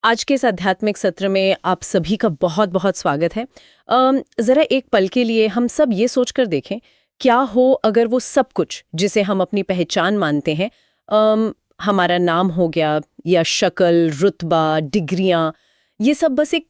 आज के इस आध्यात्मिक सत्र में आप सभी का बहुत बहुत स्वागत है। जरा एक पल के लिए हम सब ये सोचकर देखें, क्या हो अगर वो सब कुछ जिसे हम अपनी पहचान मानते हैं, हमारा नाम हो गया या शक्ल, रुतबा, डिग्रियां, ये सब बस एक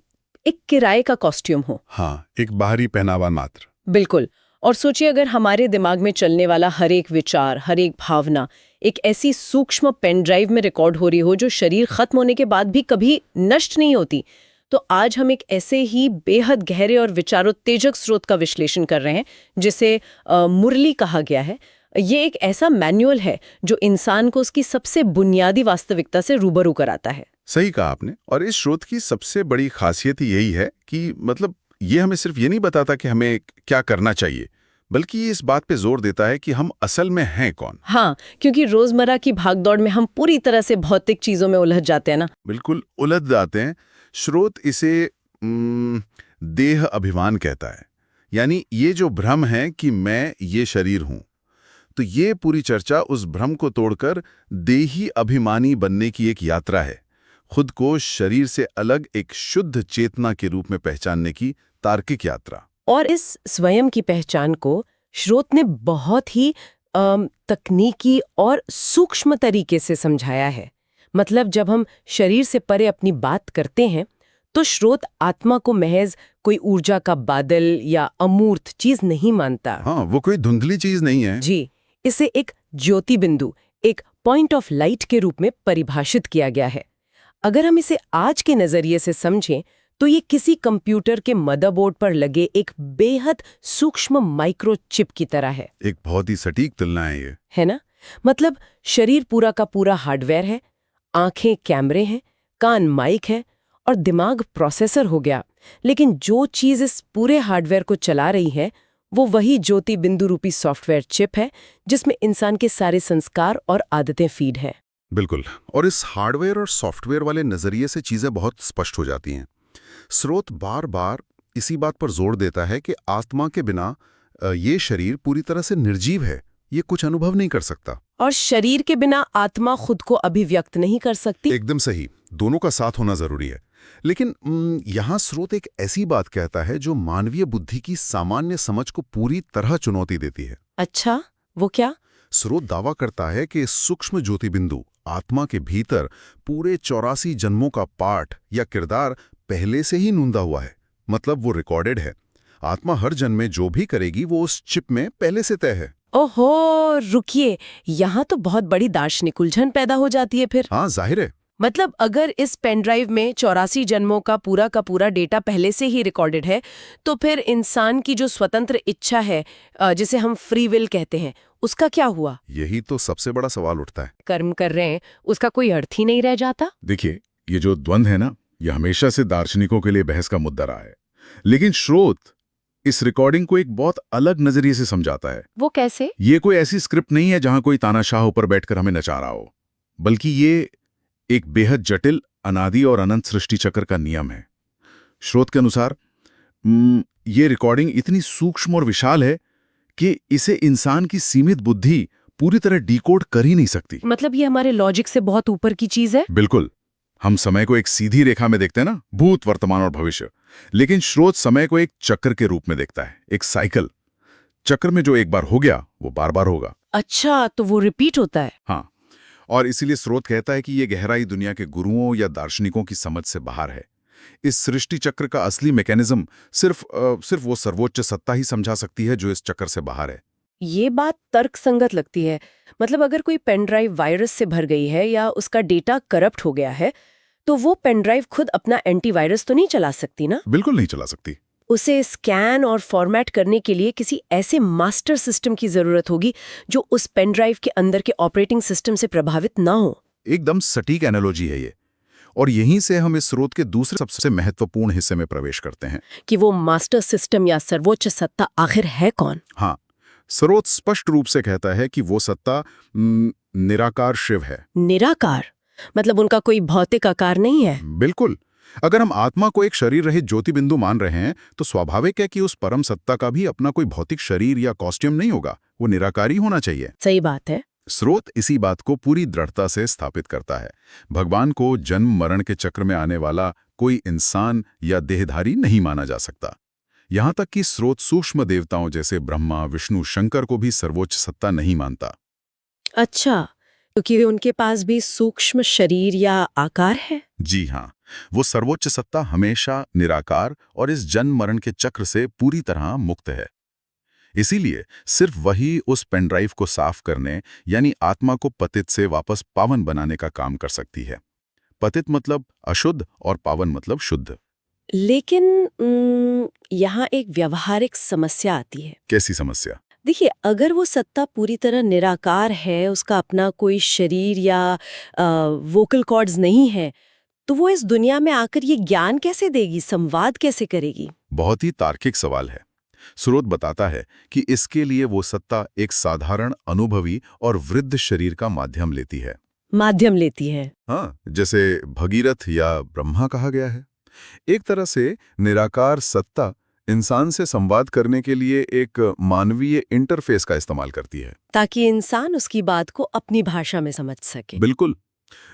किराए का कॉस्ट्यूम हो। हाँ, एक बाहरी पहनावा मात्र। बिल्कुल। और सोचिए अगर हमारे दिमाग में चलने वाला हर एक विचार, हर एक भावना एक ऐसी सूक्ष्म पेन ड्राइव में रिकॉर्ड हो रही हो जो शरीर खत्म होने के बाद भी कभी नष्ट नहीं होती। तो आज हम एक ऐसे ही बेहद गहरे और विचारोत्तेजक स्रोत का विश्लेषण कर रहे हैं जिसे मुरली कहा गया है। ये एक ऐसा मैनुअल है जो इंसान को उसकी सबसे बुनियादी वास्तविकता से रूबरू कराता है। सही कहा आपने। और इस स्रोत की सबसे बड़ी खासियत यही है कि ये हमें सिर्फ ये नहीं बताता कि हमें क्या करना चाहिए, बल्कि ये इस बात पे जोर देता है कि हम असल में हैं कौन। हाँ, क्योंकि रोजमर्रा की भागदौड़ में हम पूरी तरह से भौतिक चीजों में उलझ जाते हैं ना। बिल्कुल उलझ जाते हैं। स्रोत इसे देह अभिमान कहता है, यानी ये जो भ्रम है कि मैं ये शरीर हूं। तो ये पूरी चर्चा उस भ्रम को तोड़कर देही अभिमानी बनने की एक यात्रा है, खुद को शरीर से अलग एक शुद्ध चेतना के रूप में पहचानने की तार्किक यात्रा। और इस स्वयं की पहचान को स्रोत ने बहुत ही तकनीकी और सूक्ष्म तरीके से समझाया है। मतलब जब हम शरीर से परे अपनी बात करते हैं तो स्रोत आत्मा को महज कोई ऊर्जा का बादल या अमूर्त चीज नहीं मानता। हाँ, वो कोई धुंधली चीज नहीं है। जी, इसे एक ज्योति बिंदु, एक पॉइंट ऑफ लाइट के रूप में परिभाषित किया गया है। अगर हम इसे आज के नजरिए से समझें तो ये किसी कंप्यूटर के मदरबोर्ड पर लगे एक बेहद सूक्ष्म माइक्रोचिप की तरह है। एक बहुत ही सटीक तुलना है ये। है ना? मतलब शरीर पूरा का पूरा हार्डवेयर है, आंखें कैमरे हैं, कान माइक है और दिमाग प्रोसेसर हो गया। लेकिन जो चीज इस पूरे हार्डवेयर को चला रही है वो वही ज्योति बिंदु रूपी सॉफ्टवेयर चिप है जिसमें इंसान के सारे संस्कार और आदतें फीड हैं। बिल्कुल। और इस हार्डवेयर और सॉफ्टवेयर वाले नजरिए से चीजें बहुत स्पष्ट हो जाती हैं। स्रोत बार बार इसी बात पर जोर देता है कि आत्मा के बिना ये शरीर पूरी तरह से निर्जीव है, ये कुछ अनुभव नहीं कर सकता। और शरीर के बिना आत्मा खुद को अभिव्यक्त नहीं कर सकती। एकदम सही, दोनों का साथ होना जरूरी है। लेकिन यहाँ स्रोत एक ऐसी बात कहता है जो मानवीय बुद्धि की सामान्य समझ को पूरी तरह चुनौती देती है। अच्छा, वो क्या? स्रोत दावा करता है कि सूक्ष्म ज्योति बिंदु आत्मा के भीतर पूरे 84 जन्मों का पाठ या किरदार पहले से ही नूंदा हुआ है। मतलब वो रिकॉर्डेड है। आत्मा हर जन्म में जो भी करेगी वो उस चिप में पहले से तय है। ओहो, रुकिए, यहाँ तो बहुत बड़ी दार्शनिक उलझन पैदा हो जाती है फिर। हाँ, जाहिर है। मतलब अगर इस पेन ड्राइव में 84 जन्मों का पूरा डेटा पहले से ही रिकॉर्डेड है तो फिर इंसान की जो स्वतंत्र इच्छा है, जिसे हम फ्री विल कहते हैं, उसका क्या हुआ? यही तो सबसे बड़ा सवाल उठता है। कर्म कर रहे हैं, उसका कोई अर्थ ही नहीं रह जाता। देखिए, ये जो द्वंद्व है ना, यह हमेशा से दार्शनिकों के लिए बहस का मुद्दा रहा है। लेकिन स्रोत इस रिकॉर्डिंग को एक बहुत अलग नजरिए से समझाता है। वो कैसे? ये कोई ऐसी स्क्रिप्ट नहीं है जहां कोई तानाशाह ऊपर बैठकर हमें नचा रहा हो, बल्कि ये एक बेहद जटिल, अनादि और अनंत सृष्टि चक्र का नियम है। स्रोत के अनुसार ये रिकॉर्डिंग इतनी सूक्ष्म और विशाल है कि इसे इंसान की सीमित बुद्धि पूरी तरह डिकोड कर ही नहीं सकती। मतलब ये हमारे लॉजिक से बहुत ऊपर की चीज है। बिल्कुल। हम समय को एक सीधी रेखा में देखते हैं ना, भूत, वर्तमान और भविष्य। लेकिन स्रोत समय को एक चक्र के रूप में देखता है, एक साइकिल। चक्र में जो एक बार हो गया वो बार बार होगा। अच्छा, तो वो रिपीट होता है। हाँ, और इसीलिए स्रोत कहता है कि ये गहराई दुनिया के गुरुओं या दार्शनिकों की समझ से बाहर है। इस सृष्टि चक्र का असली मैकेनिज्म सिर्फ वो सर्वोच्च सत्ता ही समझा सकती है जो इस चक्र से बाहर है। ये बात तर्कसंगत लगती है। मतलब अगर कोई पेन ड्राइव वायरस से भर गई है या उसका डेटा करप्ट हो गया है तो वो पेन ड्राइव खुद अपना एंटीवायरस तो नहीं चला सकती ना? बिल्कुल नहीं चला सकती। उसे स्कैन और फॉर्मेट करने के लिए किसी ऐसे मास्टर सिस्टम की जरूरत होगी जो उस पेन ड्राइव के अंदर के ऑपरेटिंग सिस्टम से प्रभावित ना हो। एकदम सटीक एनालॉजी है ये। और यहीं से हम इस स्रोत के दूसरे सबसे महत्वपूर्ण हिस्से में प्रवेश करते हैं कि वो मास्टर सिस्टम या सर्वोच्च सत्ता आखिर है कौन? हाँ, स्रोत स्पष्ट रूप से कहता है कि वो सत्ता निराकार शिव है। निराकार? मतलब उनका कोई भौतिक आकार नहीं है? बिल्कुल। अगर हम आत्मा को एक शरीर रहित ज्योति बिंदु मान रहे हैं तो स्वाभाविक है कि उस परम सत्ता का भी अपना कोई भौतिक शरीर या कॉस्ट्यूम नहीं होगा। वो निराकारी होना चाहिए। सही बात है। स्रोत इसी बात को पूरी दृढ़ता से स्थापित करता है। भगवान को जन्म मरण के चक्र में आने वाला कोई इंसान या देहधारी नहीं माना जा सकता। यहाँ तक कि स्रोत सूक्ष्म देवताओं जैसे ब्रह्मा, विष्णु, शंकर को भी सर्वोच्च सत्ता नहीं मानता। अच्छा, क्योंकि उनके पास भी सूक्ष्म शरीर या आकार है। जी हाँ, वो सर्वोच्च सत्ता हमेशा निराकार और इस जन्म मरण के चक्र से पूरी तरह मुक्त है। इसीलिए सिर्फ वही उस पेनड्राइव को साफ करने यानी आत्मा को पतित से वापस पावन बनाने का काम कर सकती है। पतित मतलब अशुद्ध और पावन मतलब शुद्ध। लेकिन यहाँ एक व्यावहारिक समस्या आती है। कैसी समस्या? देखिए, अगर वो सत्ता पूरी तरह निराकार है, उसका अपना कोई शरीर या वोकल कॉर्ड्स नहीं है, तो वो इस दुनिया में आकर ये ज्ञान कैसे देगी, संवाद कैसे करेगी? बहुत ही तार्किक सवाल है। स्रोत बताता है कि इसके लिए वो सत्ता एक साधारण, अनुभवी और वृद्ध शरीर का माध्यम लेती है। माध्यम लेती है। हाँ, जैसे भगीरथ या ब्रह्मा कहा गया है। एक तरह से निराकार सत्ता इंसान से संवाद करने के लिए एक मानवीय इंटरफेस का इस्तेमाल करती है, ताकि इंसान उसकी बात को अपनी भाषा में समझ सके। बिल्कुल।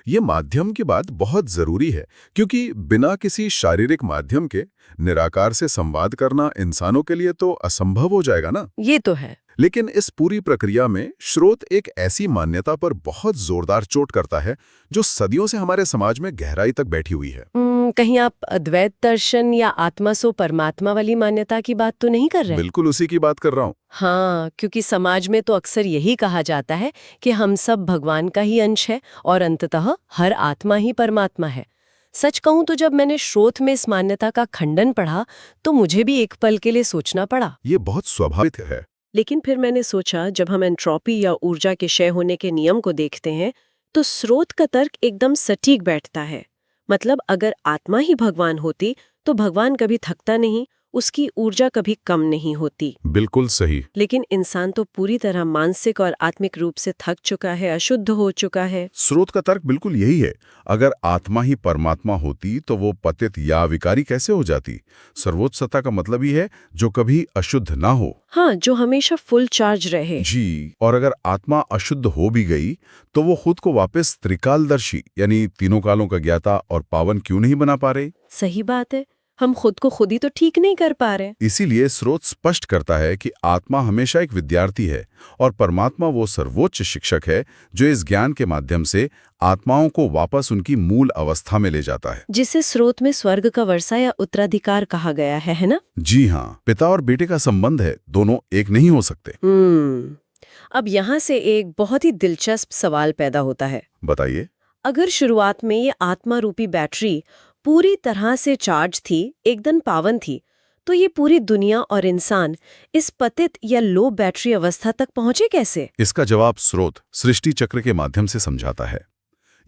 ये माध्यम की बात बहुत जरूरी है, क्योंकि बिना किसी शारीरिक माध्यम के निराकार से संवाद करना इंसानों के लिए तो असंभव हो जाएगा ना। ये तो है। लेकिन इस पूरी प्रक्रिया में स्रोत एक ऐसी मान्यता पर बहुत जोरदार चोट करता है जो सदियों से हमारे समाज में गहराई तक बैठी हुई है। कहीं आप अद्वैत दर्शन या आत्मा सो परमात्मा वाली मान्यता की बात तो नहीं कर रहे? बिल्कुल उसी की बात कर रहा हूँ। हाँ, क्योंकि समाज में तो अक्सर यही कहा जाता है कि हम सब भगवान का ही अंश है और अंततः हर आत्मा ही परमात्मा है। सच कहूं तो जब मैंने स्रोत में इस मान्यता का खंडन पढ़ा तो मुझे भी एक पल के लिए सोचना पड़ा। ये बहुत स्वाभाविक है। लेकिन फिर मैंने सोचा, जब हम एंट्रोपी या ऊर्जा के क्षय होने के नियम को देखते हैं तो स्रोत का तर्क एकदम सटीक बैठता है। मतलब अगर आत्मा ही भगवान होती तो भगवान कभी थकता नहीं, उसकी ऊर्जा कभी कम नहीं होती। बिल्कुल सही। लेकिन इंसान तो पूरी तरह मानसिक और आत्मिक रूप से थक चुका है, अशुद्ध हो चुका है। स्रोत का तर्क बिल्कुल यही है। अगर आत्मा ही परमात्मा होती तो वो पतित या विकारी कैसे हो जाती? सर्वोच्च सत्ता का मतलब ही है जो कभी अशुद्ध ना हो। हाँ, जो हमेशा फुल चार्ज रहे। जी, और अगर आत्मा अशुद्ध हो भी गई तो वो खुद को वापस त्रिकालदर्शी यानी तीनों कालों का ज्ञाता और पावन क्यों नहीं बना पा रही? सही बात है, हम खुद को खुद ही तो ठीक नहीं कर पा रहे। इसीलिए स्रोत स्पष्ट करता है कि आत्मा हमेशा एक विद्यार्थी है और परमात्मा वो सर्वोच्च शिक्षक है जो इस ज्ञान के माध्यम से आत्माओं को वापस उनकी मूल अवस्था में ले जाता है, जिसे स्रोत में स्वर्ग का वर्षा या उत्तराधिकार कहा गया है ना? जी हाँ, पिता और बेटे का संबंध है, दोनों एक नहीं हो सकते। अब यहाँ से एक बहुत ही दिलचस्प सवाल पैदा होता है। बताइए। अगर शुरुआत में ये आत्मा रूपी बैटरी पूरी तरह से चार्ज थी, एकदम पावन थी, तो ये पूरी दुनिया और इंसान इस पतित या लो बैटरी अवस्था तक पहुंचे कैसे? इसका जवाब स्रोत सृष्टि चक्र के माध्यम से समझाता है।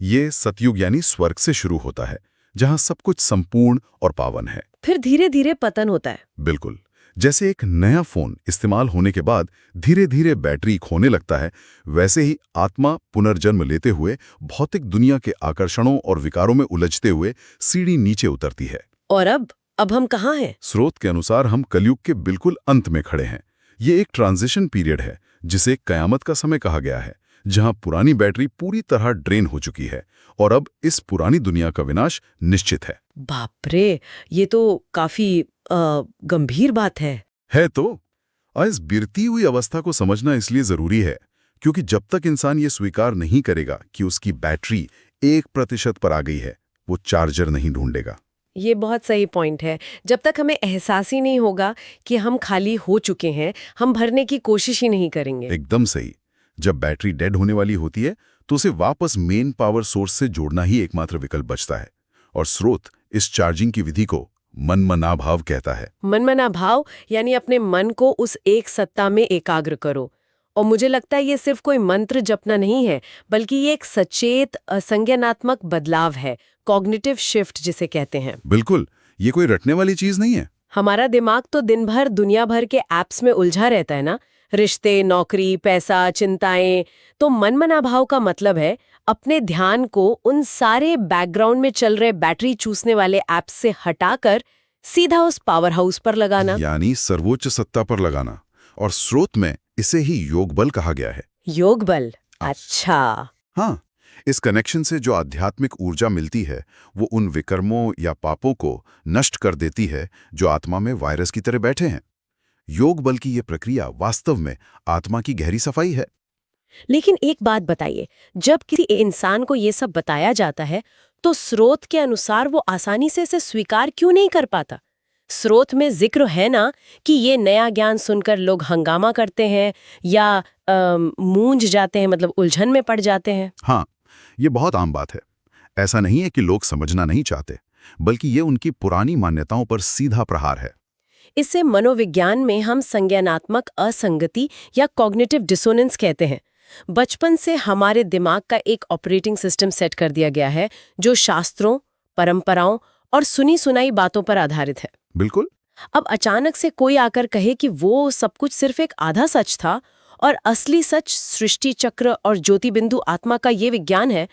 ये सतयुग यानी स्वर्ग से शुरू होता है, जहां सब कुछ संपूर्ण और पावन है। फिर धीरे धीरे पतन होता है। बिल्कुल, जैसे एक नया फोन इस्तेमाल होने के बाद धीरे धीरे बैटरी खोने लगता है, वैसे ही आत्मा पुनर्जन्म लेते हुए भौतिक दुनिया के आकर्षणों और विकारों में उलझते हुए सीढ़ी नीचे उतरती है। और अब हम कहाँ हैं? स्रोत के अनुसार हम कलयुग के बिल्कुल अंत में खड़े हैं। ये एक ट्रांजिशन पीरियड है जिसे कयामत का समय कहा गया है, जहां पुरानी बैटरी पूरी तरह ड्रेन हो चुकी है और अब इस पुरानी दुनिया का विनाश निश्चित है। बाप रे, ये तो काफी गंभीर बात है तो इस गिरती हुई अवस्था को समझना इसलिए जरूरी है क्योंकि जब तक इंसान ये स्वीकार नहीं करेगा कि उसकी बैटरी 1% पर आ गई है, वो चार्जर नहीं ढूंढेगा। ये बहुत सही पॉइंट है। जब तक हमें एहसास ही नहीं होगा कि हम खाली हो चुके हैं, हम भरने की कोशिश ही नहीं करेंगे। एकदम सही। जब बैटरी डेड होने वाली होती है तो उसे वापस मेन पावर सोर्स से जोड़ना ही एकमात्र विकल्प बचता है, और स्रोत इस चार्जिंग की विधि को मनमना भाव कहता है। मनमना भाव यानी अपने मन को उस एक सत्ता में एकाग्र करो। और मुझे लगता है ये सिर्फ कोई मंत्र जपना नहीं है, बल्कि ये एक सचेत संज्ञानात्मक बदलाव है, कॉग्निटिव शिफ्ट जिसे कहते हैं। बिल्कुल, ये कोई रटने वाली चीज नहीं है। हमारा दिमाग तो दिन भर दुनिया भर के एप्स में उलझा रहता है ना, रिश्ते, नौकरी, पैसा, चिंताएं। तो मनमना भाव का मतलब है अपने ध्यान को उन सारे बैकग्राउंड में चल रहे बैटरी चूसने वाले ऐप्स से हटाकर सीधा उस पावर हाउस पर लगाना, यानी सर्वोच्च सत्ता पर लगाना। और स्रोत में इसे ही योग बल कहा गया है। योग बल? अच्छा। हाँ, इस कनेक्शन से जो आध्यात्मिक ऊर्जा मिलती है वो उन विकर्मों या पापों को नष्ट कर देती है जो आत्मा में वायरस की तरह बैठे हैं। योग बल की ये प्रक्रिया वास्तव में आत्मा की गहरी सफाई है। लेकिन एक बात बताइए, जब किसी इंसान को ये सब बताया जाता है तो स्रोत के अनुसार वो आसानी से इसे स्वीकार क्यों नहीं कर पाता? स्रोत में जिक्र है ना कि ये नया ज्ञान सुनकर लोग हंगामा करते हैं या मूंझ जाते हैं, मतलब उलझन में पड़ जाते हैं। हाँ, ये बहुत आम बात है। ऐसा नहीं है कि लोग समझना नहीं चाहते, बल्कि ये उनकी पुरानी मान्यताओं पर सीधा प्रहार है। इसे मनोविज्ञान में हम संज्ञानात्मक असंगति या कॉग्निटिव डिसोनेंस कहते हैं। बचपन से हमारे दिमाग का एक ऑपरेटिंग सिस्टम सेट कर दिया गया है जो शास्त्रों, परंपराओं और सुनी सुनाई बातों पर आधारित है। बिल्कुल। अब अचानक से कोई आकर कहे कि वो सब कुछ सिर्फ एक आधा सच था और असली सच सृष्टि चक्र और ज्योति बिंदु आत्मा का ये विज्ञान है,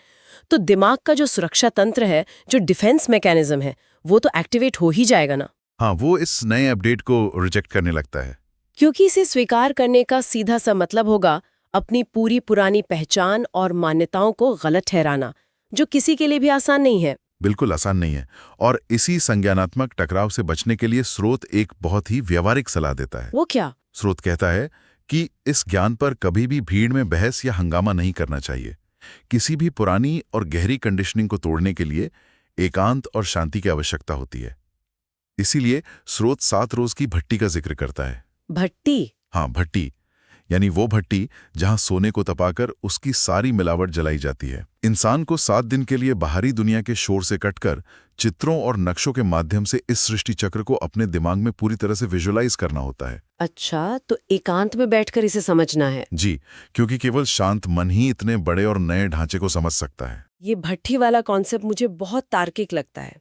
तो दिमाग का जो सुरक्षा तंत्र है, जो डिफेंस मैकेनिज्म है, वो तो एक्टिवेट हो ही जाएगा ना। हाँ, वो इस नए अपडेट को रिजेक्ट करने लगता है। क्योंकि इसे स्वीकार करने का सीधा सा मतलब होगा अपनी पूरी पुरानी पहचान और मान्यताओं को गलत ठहराना, जो किसी के लिए भी आसान नहीं है। बिल्कुल आसान नहीं है। और इसी संज्ञानात्मक टकराव से बचने के लिए स्रोत एक बहुत ही व्यवहारिक सलाह देता है। वो क्या? स्रोत कहता है कि इस ज्ञान पर कभी भी भीड़ में बहस या हंगामा नहीं करना चाहिए। किसी भी पुरानी और गहरी कंडीशनिंग को तोड़ने के लिए एकांत और शांति की आवश्यकता होती है। इसीलिए स्रोत 7 रोज की भट्टी का जिक्र करता है। भट्टी? हाँ, भट्टी यानी वो भट्टी जहां सोने को तपाकर उसकी सारी मिलावट जलाई जाती है। इंसान को 7 दिन के लिए बाहरी दुनिया के शोर से कटकर चित्रों और नक्शों के माध्यम से इस सृष्टि चक्र को अपने दिमाग में पूरी तरह से विजुअलाइज करना होता है। अच्छा, तो एकांत में बैठकर इसे समझना है। जी, क्योंकि केवल शांत मन ही इतने बड़े और नए ढांचे को समझ सकता है। ये भट्टी वाला कॉन्सेप्ट मुझे बहुत तार्किक लगता है।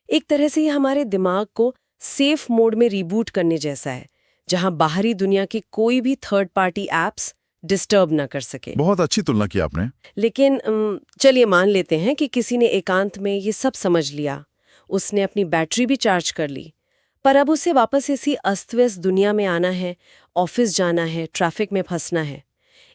एक तरह से ये हमारे दिमाग को सेफ मोड में रिबूट करने जैसा है, जहां बाहरी दुनिया की कोई भी थर्ड पार्टी एप्स डिस्टर्ब ना कर सके। बहुत अच्छी तुलना की आपने। लेकिन चलिए मान लेते हैं कि किसी ने एकांत में ये सब समझ लिया, उसने अपनी बैटरी भी चार्ज कर ली, पर अब उसे वापस इसी अस्त-व्यस्त दुनिया में आना है, ऑफिस जाना है, ट्रैफिक में फंसना है।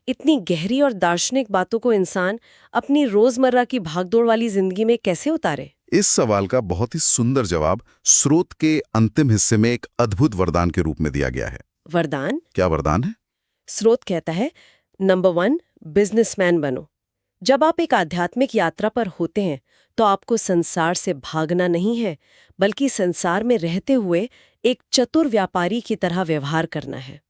इतनी गहरी और दार्शनिक बातों को इंसान अपनी रोजमर्रा की भागदौड़ वाली जिंदगी में कैसे उतारे? इस सवाल का बहुत ही सुंदर जवाब स्रोत के अंतिम हिस्से में एक अद्भुत वरदान के रूप में दिया गया है। वरदान? क्या वरदान है? स्रोत कहता है, नंबर 1, बिजनेसमैन बनो। जब आप एक आध्यात्मिक यात्रा पर होते हैं तो आपको संसार से भागना नहीं है, बल्कि संसार में रहते हुए एक चतुर व्यापारी की तरह व्यवहार करना है।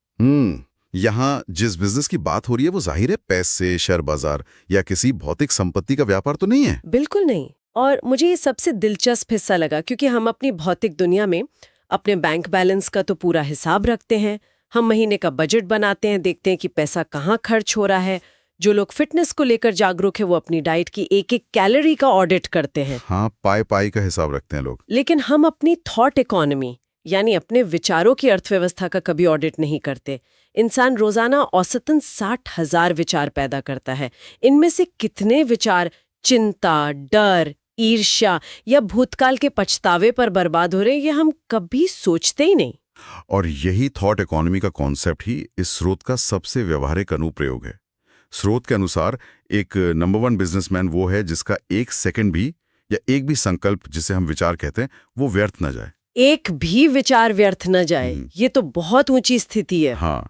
यहाँ जिस बिजनेस की बात हो रही है वो जाहिर है पैसे, शेयर बाजार या किसी भौतिक संपत्ति का व्यापार तो नहीं है। बिल्कुल नहीं। और मुझे ये सबसे दिलचस्प हिस्सा लगा, क्योंकि हम अपनी भौतिक दुनिया में अपने बैंक बैलेंस का तो पूरा हिसाब रखते हैं, हम महीने का बजट बनाते हैं, देखते हैं कि पैसा कहाँ खर्च हो रहा है। जो लोग फिटनेस को लेकर जागरूक है वो अपनी डाइट की एक एक कैलोरी का ऑडिट करते हैं। हाँ, पाई का हिसाब रखते हैं लोग। लेकिन हम अपनी थॉट इकोनॉमी यानी अपने विचारों की अर्थव्यवस्था का कभी ऑडिट नहीं करते। इंसान रोजाना औसतन 60,000 विचार पैदा करता है। इनमें से कितने विचार चिंता, डर, ईर्ष्या या भूतकाल के पछतावे पर बर्बाद हो रहे हैं, ये हम कभी सोचते ही नहीं। और यही थॉट इकोनॉमी का कॉन्सेप्ट ही इस स्रोत का सबसे व्यवहारिक अनुप्रयोग है। स्रोत के अनुसार एक नंबर 1 बिजनेसमैन वो है जिसका एक सेकंड भी या एक भी संकल्प, जिसे हम विचार कहते हैं, वो व्यर्थ न जाए। एक भी विचार व्यर्थ न जाए, ये तो बहुत ऊंची स्थिति है। हाँ,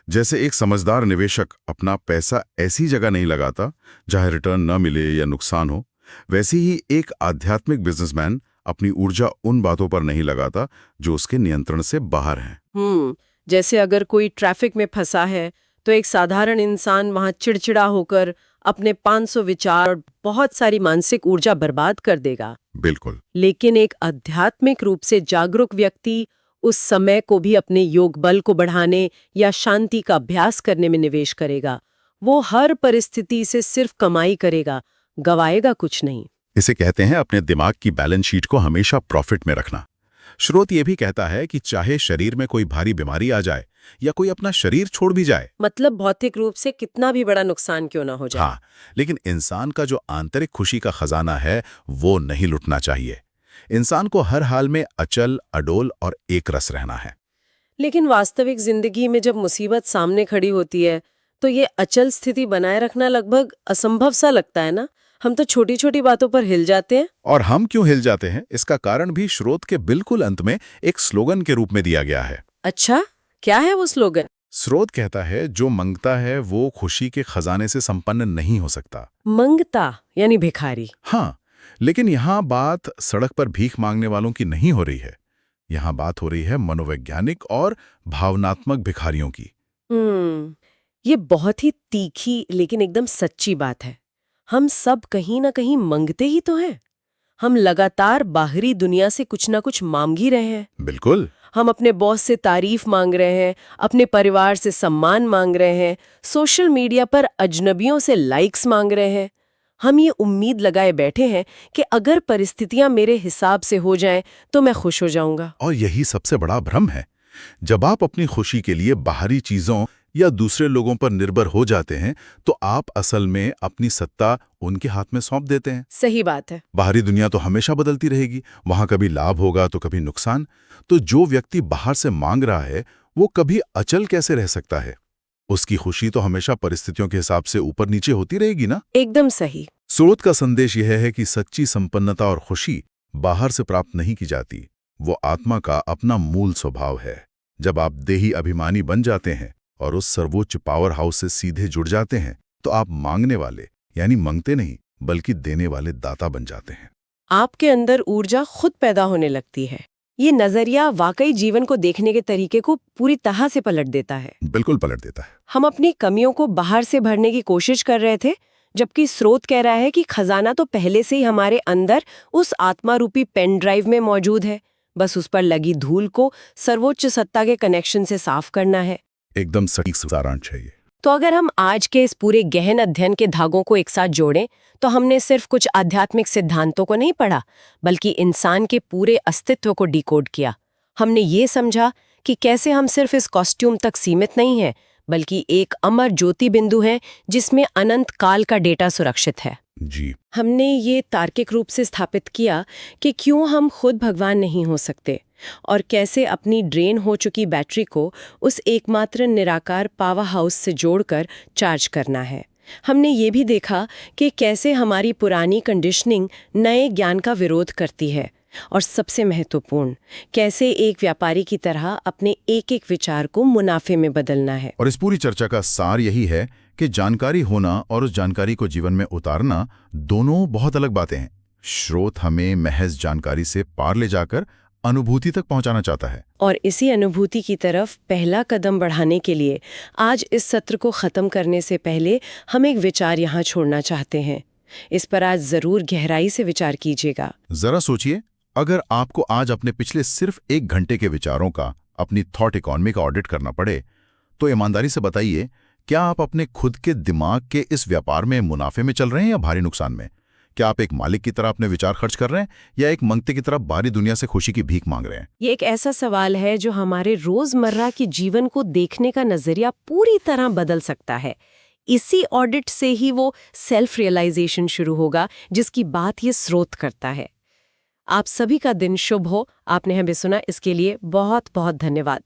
जैसे एक समझदार निवेशक अपना पैसा ऐसी जगह नहीं लगाता जहां रिटर्न न मिले या नुकसान हो, वैसे ही एक आध्यात्मिक बिजनेसमैन अपनी ऊर्जा उन बातों पर नहीं लगाता जो उसके नियंत्रण से बाहर हैं। जैसे अगर कोई ट्रैफिक में फंसा है तो एक साधारण इंसान वहां चिड़चिड़ा होकर अपने 500 विचार और बहुत सारी मानसिक ऊर्जा बर्बाद कर देगा। बिल्कुल। लेकिन एक आध्यात्मिक रूप से जागरूक व्यक्ति उस समय को भी अपने योग बल को बढ़ाने या शांति का अभ्यास करने में निवेश करेगा। वो हर परिस्थिति से सिर्फ कमाई करेगा, गवाएगा कुछ नहीं। इसे कहते हैं अपने दिमाग की बैलेंस शीट को हमेशा प्रॉफिट में रखना। स्रोत ये भी कहता है कि चाहे शरीर में कोई भारी बीमारी आ जाए या कोई अपना शरीर छोड़ भी जाए, मतलब भौतिक रूप से कितना भी बड़ा नुकसान क्यों ना हो जाए, हाँ, लेकिन इंसान का जो आंतरिक खुशी का खजाना है वो नहीं लुटना चाहिए। इंसान को हर हाल में अचल, अडोल और एक रस रहना है। लेकिन वास्तविक जिंदगी में जब मुसीबत सामने खड़ी होती है तो ये अचल स्थिति बनाए रखना लगभग असंभव सा लगता है ना। हम तो छोटी छोटी बातों पर हिल जाते हैं। और हम क्यों हिल जाते हैं, इसका कारण भी स्रोत के बिल्कुल अंत में एक स्लोगन के रूप में दिया गया है। अच्छा, क्या है वो स्लोगन? स्रोत कहता है, जो मंगता है वो खुशी के खजाने से संपन्न नहीं हो सकता। मंगता यानी भिखारी। हाँ, लेकिन यहाँ बात सड़क पर भीख मांगने वालों की नहीं हो रही है। यहाँ बात हो रही है मनोवैज्ञानिक और भावनात्मक भिखारियों की। ये बहुत ही तीखी लेकिन एकदम सच्ची बात है। हम सब कहीं ना कहीं मंगते ही तो हैं। हम लगातार बाहरी दुनिया से कुछ ना कुछ मांग ही रहे हैं। बिल्कुल। हम अपने बॉस से तारीफ मांग रहे हैं, अपने परिवार से सम्मान मांग रहे हैं, सोशल मीडिया पर अजनबियों से लाइक्स मांग रहे हैं। हम ये उम्मीद लगाए बैठे हैं कि अगर परिस्थितियां मेरे हिसाब से हो जाएं तो मैं खुश हो जाऊंगा। और यही सबसे बड़ा भ्रम है। जब आप अपनी खुशी के लिए बाहरी चीजों या दूसरे लोगों पर निर्भर हो जाते हैं तो आप असल में अपनी सत्ता उनके हाथ में सौंप देते हैं। सही बात है। बाहरी दुनिया तो हमेशा बदलती रहेगी, वहां कभी लाभ होगा तो कभी नुकसान। तो जो व्यक्ति बाहर से मांग रहा है वो कभी अचल कैसे रह सकता है? उसकी खुशी तो हमेशा परिस्थितियों के हिसाब से ऊपर नीचे होती रहेगी ना। एकदम सही। स्रोत का संदेश यह है कि सच्ची संपन्नता और खुशी बाहर से प्राप्त नहीं की जाती, वो आत्मा का अपना मूल स्वभाव है। जब आप देही अभिमानी बन जाते हैं और उस सर्वोच्च पावर हाउस से सीधे जुड़ जाते हैं तो आप मांगने वाले यानी मंगते नहीं बल्कि देने वाले दाता बन जाते हैं। आपके अंदर ऊर्जा खुद पैदा होने लगती है। ये नजरिया वाकई जीवन को देखने के तरीके को पूरी तरह से पलट देता है। बिल्कुल पलट देता है। हम अपनी कमियों को बाहर से भरने की कोशिश कर रहे थे, जबकि स्रोत कह रहा है कि खजाना तो पहले से ही हमारे अंदर उस आत्मा रूपी पेन ड्राइव में मौजूद है। बस उस पर लगी धूल को सर्वोच्च सत्ता के कनेक्शन से साफ करना है। एकदम सटीक सारांश है ये। तो अगर हम आज के इस पूरे गहन अध्ययन के धागों को एक साथ जोड़ें तो हमने सिर्फ कुछ आध्यात्मिक सिद्धांतों को नहीं पढ़ा, बल्कि इंसान के पूरे अस्तित्व को डिकोड किया। हमने ये समझा कि कैसे हम सिर्फ इस कॉस्ट्यूम तक सीमित नहीं हैं, बल्कि एक अमर ज्योति बिंदु है जिसमें अनंत काल का डेटा सुरक्षित है। जी। हमने ये तार्किक रूप से स्थापित किया कि क्यों हम खुद भगवान नहीं हो सकते और कैसे अपनी ड्रेन हो चुकी बैटरी को उस एकमात्र निराकार पावर हाउस से जोड़कर चार्ज करना है। हमने ये भी देखा कि कैसे हमारी पुरानी कंडीशनिंग नए ज्ञान का विरोध करती है, और सबसे महत्वपूर्ण, कैसे एक व्यापारी की तरह अपने एक एक विचार को मुनाफे में बदलना है। और इस पूरी चर्चा का सार यही है कि जानकारी होना और उस जानकारी को जीवन में उतारना दोनों बहुत अलग बातें हैं। स्रोत हमें महज जानकारी से पार ले जाकर अनुभूति तक पहुंचाना चाहता है, और इसी अनुभूति की तरफ पहला कदम बढ़ाने के लिए आज इस सत्र को खत्म करने से पहले हम एक विचार यहाँ छोड़ना चाहते हैं। इस पर आज जरूर गहराई से विचार कीजिएगा। जरा सोचिए, अगर आपको आज अपने पिछले सिर्फ 1 घंटे के विचारों का, अपनी थॉट इकॉनमी का ऑडिट करना पड़े, तो ईमानदारी से बताइए, क्या आप अपने खुद के दिमाग के इस व्यापार में मुनाफे में चल रहे हैं या भारी नुकसान में? क्या आप एक मालिक की तरह अपने विचार खर्च कर रहे हैं या एक मंगते की तरह बाहरी दुनिया से खुशी की भीख मांग रहे हैं? ये एक ऐसा सवाल है जो हमारे रोजमर्रा के जीवन को देखने का नजरिया पूरी तरह बदल सकता है। इसी ऑडिट से ही वो सेल्फ रियलाइजेशन शुरू होगा जिसकी बात ये स्रोत करता है। आप सभी का दिन शुभ हो। आपने हमें सुना, इसके लिए बहुत बहुत धन्यवाद।